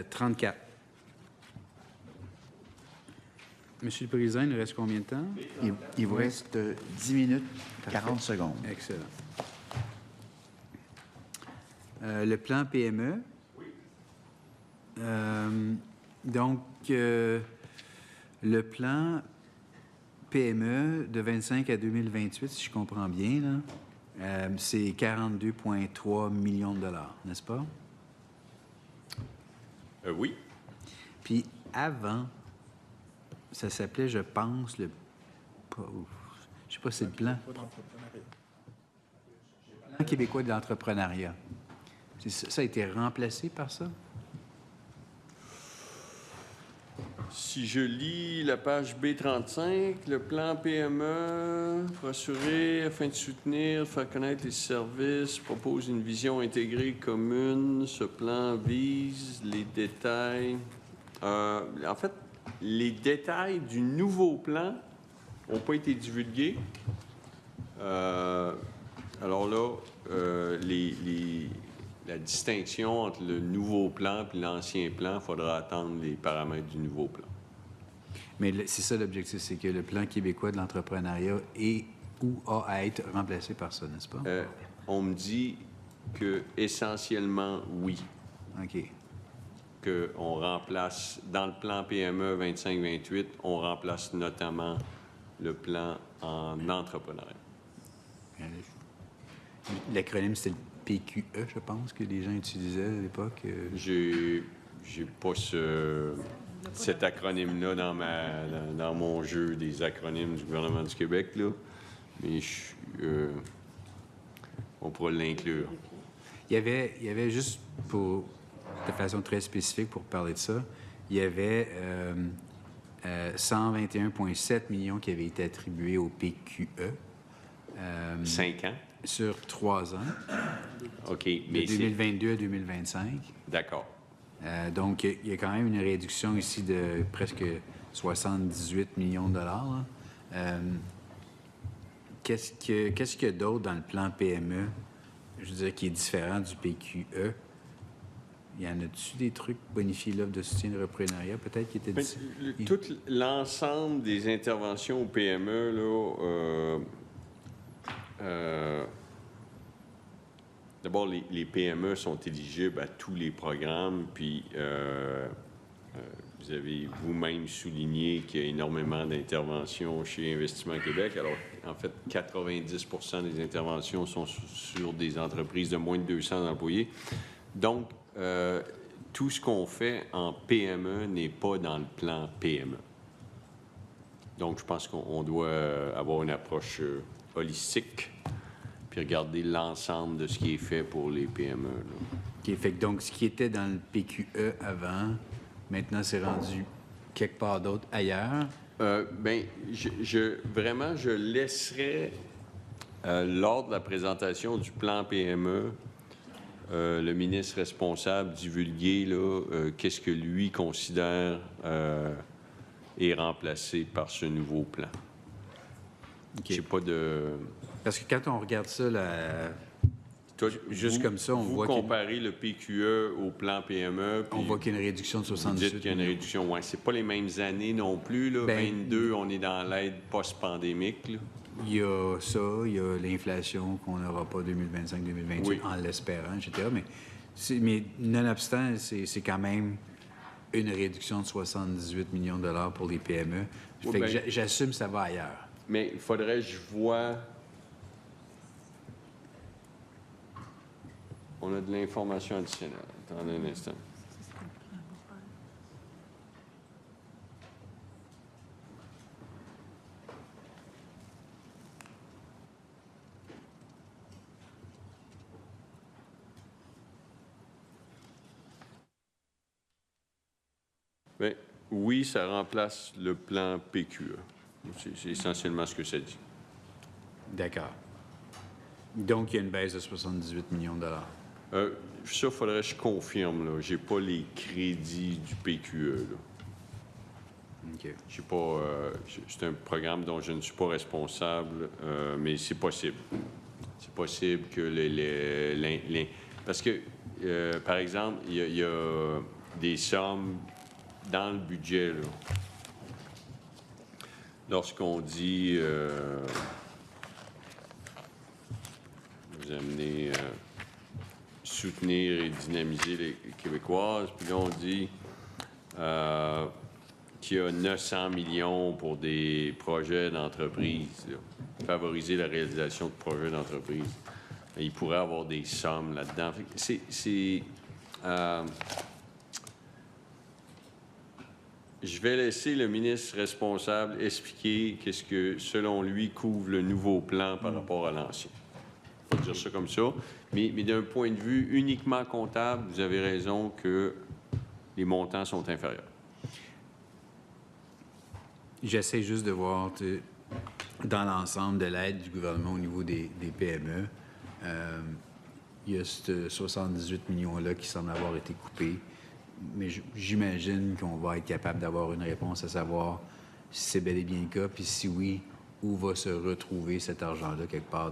34. Monsieur le Président, il nous reste combien de temps? Il vous reste 10 minutes, 40 secondes. Excellent. Le plan PME. Oui. Donc, le plan PME de 25 à 2028, si je comprends bien, là, c'est 42,3 millions de dollars, n'est-ce pas? Oui. Puis avant, ça s'appelait, je pense, je sais pas si c'est le plan. Le plan québécois de l'entrepreneuriat. Ça a été remplacé par ça? Si je lis la page B35, le plan PME, pour assurer, afin de soutenir, faire connaître les services, propose une vision intégrée commune. Ce plan vise les détails. En fait, les détails du nouveau plan n'ont pas été divulgués. Alors là, la distinction entre le nouveau plan et l'ancien plan, il faudra attendre les paramètres du nouveau plan. Mais c'est ça l'objectif, c'est que le plan québécois de l'entrepreneuriat est ou a à être remplacé par ça, n'est-ce pas? On me dit que essentiellement oui. OK. Qu'on remplace, dans le plan PME 25-28, on remplace notamment le plan en entrepreneuriat. L'acronyme, c'était le PQE, je pense, que les gens utilisaient à l'époque. J'ai pas cet acronyme-là dans mon jeu des acronymes du gouvernement du Québec, là, mais on pourra l'inclure. Il y avait juste pour, de façon très spécifique pour parler de ça, il y avait 121,7 millions qui avaient été attribués au PQE. 5 ans? Sur 3 ans. OK. Mais de 2022 à 2025. D'accord. Donc, il y a quand même une réduction ici de presque 78 millions de dollars. Qu'est-ce qu'il y a d'autre dans le plan PME, je veux dire, qui est différent du PQE? Il y en a-tu des trucs bonifier l'offre de soutien de l'entrepreneuriat, peut-être, qui étaient tout l'ensemble des interventions au PME, là, d'abord, les PME sont éligibles à tous les programmes, puis vous avez vous-même souligné qu'il y a énormément d'interventions chez Investissement Québec. Alors, en fait, 90% des interventions sont sur des entreprises de moins de 200 employés. Donc, tout ce qu'on fait en PME n'est pas dans le plan PME. Donc, je pense qu'on doit avoir une approche holistique, puis regarder l'ensemble de ce qui est fait pour les PME. OK, fait que donc, ce qui était dans le PQE avant, maintenant, c'est rendu quelque part d'autre ailleurs? Bien, vraiment, je laisserai, lors de la présentation du plan PME, le ministre responsable divulguer qu'est-ce que lui considère est remplacé par ce nouveau plan. Okay. J'ai pas de... Parce que quand on regarde ça, juste comme ça, on voit vous comparez le PQE au plan PME. On voit qu'il y a une réduction de 78 Vous dites qu'il y a une réduction. Oui, c'est pas les mêmes années non plus. Là. 22, on est dans l'aide post-pandémique. Là. Il y a ça, il y a l'inflation qu'on n'aura pas 2025-2028, oui, en l'espérant, etc. Mais nonobstant, c'est quand même une réduction de 78 millions de dollars pour les PME. Fait que j'assume que ça va ailleurs. Mais il faudrait que je vois... On a de l'information additionnelle. Attendez un instant. Bien, oui, ça remplace le plan PQE. C'est essentiellement ce que ça dit. D'accord. Donc, il y a une baisse de 78 millions de dollars. Ça, il faudrait que je confirme. Je n'ai pas les crédits du PQE. Là. OK. J'ai pas. C'est un programme dont je ne suis pas responsable, mais c'est possible. C'est possible que parce que, par exemple, il y a des sommes dans le budget, là. Lorsqu'on dit, vous amenez soutenir et dynamiser les Québécoises, puis là, on dit qu'il y a 900 millions pour des projets d'entreprise, là. Favoriser la réalisation de projets d'entreprise. Il pourrait y avoir des sommes là-dedans. Je vais laisser le ministre responsable expliquer qu'est-ce que, selon lui, couvre le nouveau plan par rapport à l'ancien. On va dire ça comme ça. Mais d'un point de vue uniquement comptable, vous avez raison que les montants sont inférieurs. J'essaie juste de voir, dans l'ensemble de l'aide du gouvernement au niveau des PME, il y a ce 78 millions-là qui semblent avoir été coupés. Mais j'imagine qu'on va être capable d'avoir une réponse à savoir si c'est bel et bien le cas, puis si oui, où va se retrouver cet argent-là quelque part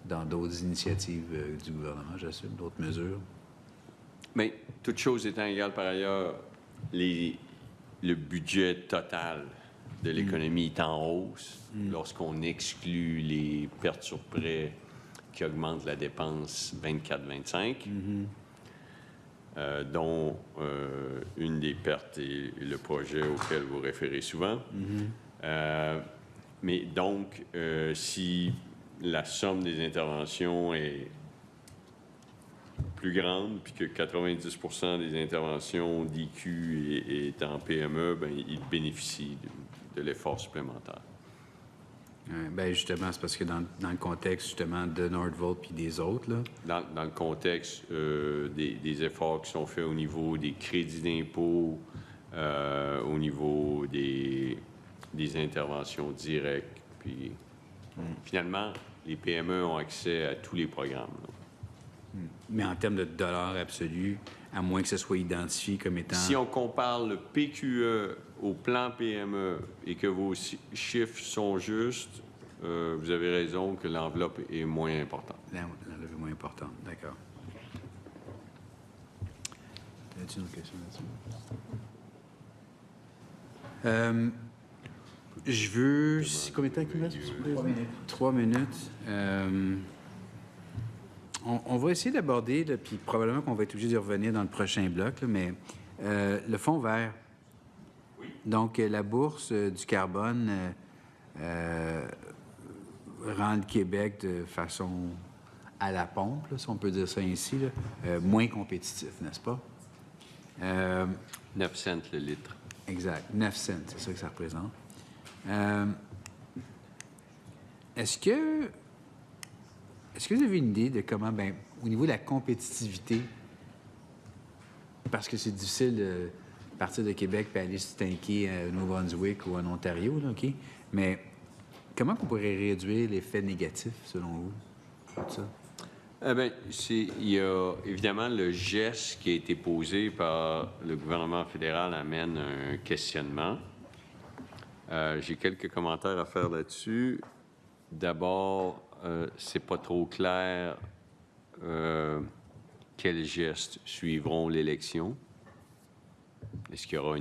dans d'autres initiatives du gouvernement, j'assume, d'autres mesures. Mais toute chose étant égale par ailleurs, le budget total de l'économie est en hausse lorsqu'on exclut les pertes sur prêt qui augmentent la dépense 24-25. Dont une des pertes est le projet auquel vous référez souvent. Mais donc, si la somme des interventions est plus grande, puis que 90% des interventions d'IQ est en PME, bien, ils bénéficient de l'effort supplémentaire. Bien, justement, c'est parce que dans le contexte, justement, de Nordvolt puis des autres, là... Dans le contexte des efforts qui sont faits au niveau des crédits d'impôt, au niveau des interventions directes, puis finalement, les PME ont accès à tous les programmes, là. Mais en termes de dollars absolus, à moins que ce soit identifié comme étant... Si on compare le PQE au plan PME et que vos chiffres sont justes, vous avez raison que l'enveloppe est moins importante. L'enveloppe est moins importante, d'accord. As-tu une autre question là-dessus? Je veux... Combien de temps qu'il reste? 3 minutes. 3 minutes. On va essayer d'aborder, puis probablement qu'on va être obligé d'y revenir dans le prochain bloc, là, mais le fonds vert. Oui. Donc, la bourse du carbone rend le Québec de façon à la pompe, là, si on peut dire ça ainsi, là, moins compétitif, n'est-ce pas? 9 cents le litre. Exact. 9 cents, c'est ça que ça représente. Est-ce que vous avez une idée de comment, bien, au niveau de la compétitivité, parce que c'est difficile de partir de Québec et aller se tanker à Nouveau-Brunswick ou en Ontario, là, OK? Mais comment on pourrait réduire l'effet négatif, selon vous, de ça? Bien, il y a évidemment le geste qui a été posé par le gouvernement fédéral amène un questionnement. J'ai quelques commentaires à faire là-dessus. D'abord, c'est pas trop clair quels gestes suivront l'élection. Est-ce qu'il y aura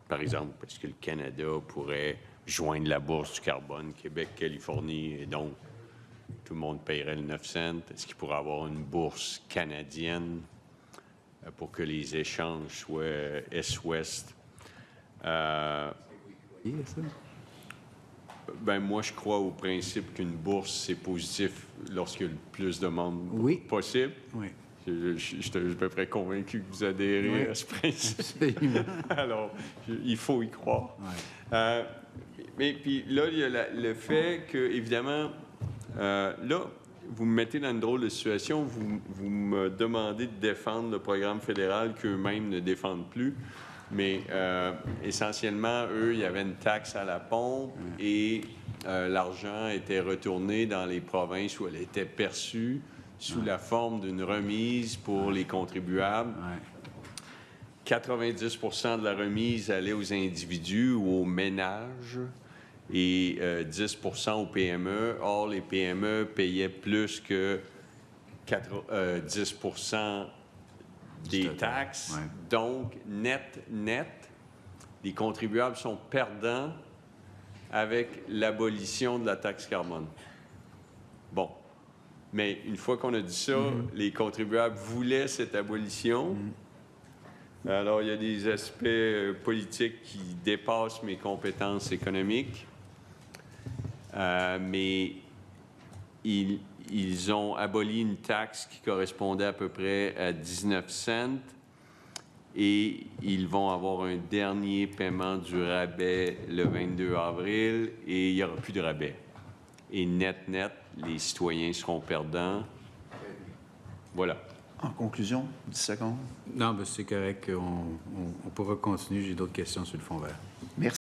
par exemple, est-ce que le Canada pourrait joindre la bourse du carbone Québec-Californie et donc tout le monde paierait le 9 cents? Est-ce qu'il pourrait avoir une bourse canadienne pour que les échanges soient Est-Ouest? Ben moi, je crois au principe qu'une bourse, c'est positif lorsqu'il y a le plus de monde possible. Oui. Je suis à peu près convaincu que vous adhérez à ce principe. Absolument. Alors, il faut y croire. Ouais. Mais puis là, il y a le fait que, évidemment, là, vous me mettez dans une drôle de situation. Vous me demandez de défendre le programme fédéral qu'eux-mêmes ne défendent plus. Mais essentiellement, eux, il y avait une taxe à la pompe et l'argent était retourné dans les provinces où elle était perçue sous la forme d'une remise pour les contribuables. 90 de la remise allait aux individus ou aux ménages et 10 aux PME. Or, les PME payaient plus que 10 des total, taxes. ouais. Donc, net, les contribuables sont perdants avec l'abolition de la taxe carbone. Bon. Mais une fois qu'on a dit ça, les contribuables voulaient cette abolition. Alors, il y a des aspects politiques qui dépassent mes compétences économiques. Mais ils ont aboli une taxe qui correspondait à peu près à 19 cents et ils vont avoir un dernier paiement du rabais le 22 avril et il n'y aura plus de rabais. Et net, les citoyens seront perdants. Voilà. En conclusion, 10 secondes. Non, ben c'est correct. On pourra continuer. J'ai d'autres questions sur le fond vert. Merci.